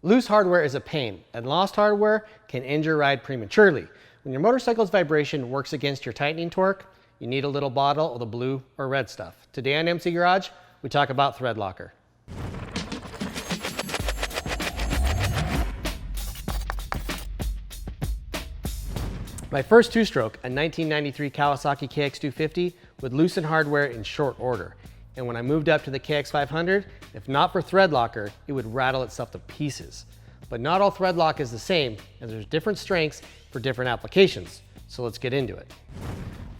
Loose hardware is a pain, and lost hardware can end your ride prematurely. When your motorcycle's vibration works against your tightening torque, you need a little bottle of the blue or red stuff. Today on MC Garage, we talk about Threadlocker. My first two-stroke, a 1993 Kawasaki KX250, would loosen hardware in short order. And when I moved up to the KX500, if not for Threadlocker, it would rattle itself to pieces. But not all Threadlock is the same, and there's different strengths for different applications. So let's get into it.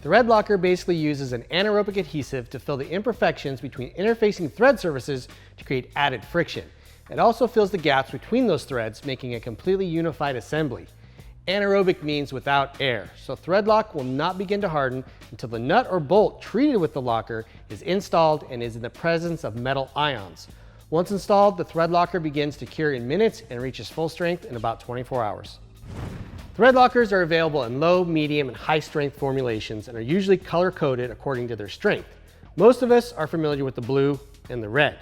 Threadlocker basically uses an anaerobic adhesive to fill the imperfections between interfacing thread surfaces to create added friction. It also fills the gaps between those threads, making a completely unified assembly. Anaerobic means without air, so Threadlock will not begin to harden until the nut or bolt treated with the locker is installed and is in the presence of metal ions. Once installed, the Threadlocker begins to cure in minutes and reaches full strength in about 24 hours. Threadlockers are available in low, medium, and high strength formulations and are usually color-coded according to their strength. Most of us are familiar with the blue and the red.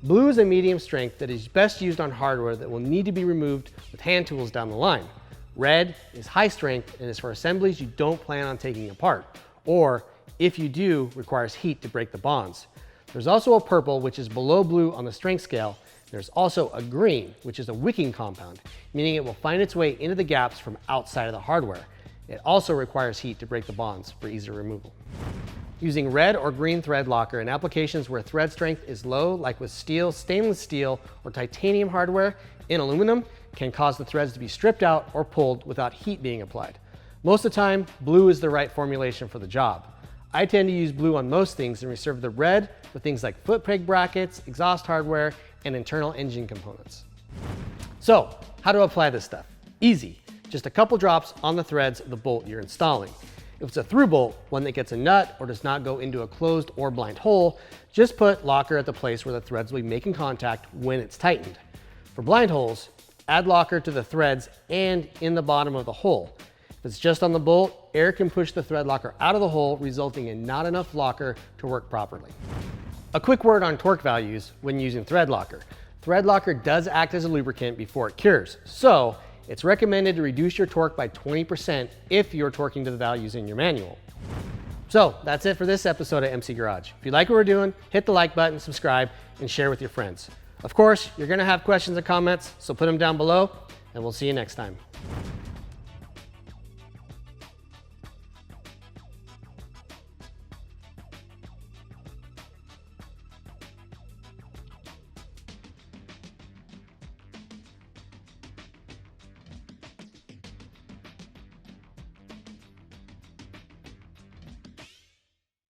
Blue is a medium strength that is best used on hardware that will need to be removed with hand tools down the line. Red is high strength and is for assemblies you don't plan on taking apart, or if you do, requires heat to break the bonds. There's also a purple, which is below blue on the strength scale. There's also a green, which is a wicking compound, meaning it will find its way into the gaps from outside of the hardware. It also requires heat to break the bonds for easier removal. Using red or green Threadlocker in applications where thread strength is low, like with steel, stainless steel, or titanium hardware in aluminum, can cause the threads to be stripped out or pulled without heat being applied. Most of the time, blue is the right formulation for the job. I tend to use blue on most things and reserve the red for things like foot peg brackets, exhaust hardware, and internal engine components. So, how to apply this stuff? Easy, just a couple drops on the threads of the bolt you're installing. If it's a through bolt, one that gets a nut or does not go into a closed or blind hole, just put locker at the place where the threads will be making contact when it's tightened. For blind holes, add locker to the threads and in the bottom of the hole. If it's just on the bolt, air can push the Threadlocker out of the hole, resulting in not enough locker to work properly. A quick word on torque values when using Threadlocker. Threadlocker does act as a lubricant before it cures, so it's recommended to reduce your torque by 20% if you're torquing to the values in your manual. So that's it for this episode of MC Garage. If you like what we're doing, hit the like button, subscribe, and share with your friends. Of course, you're gonna have questions and comments, so put them down below, and we'll see you next time.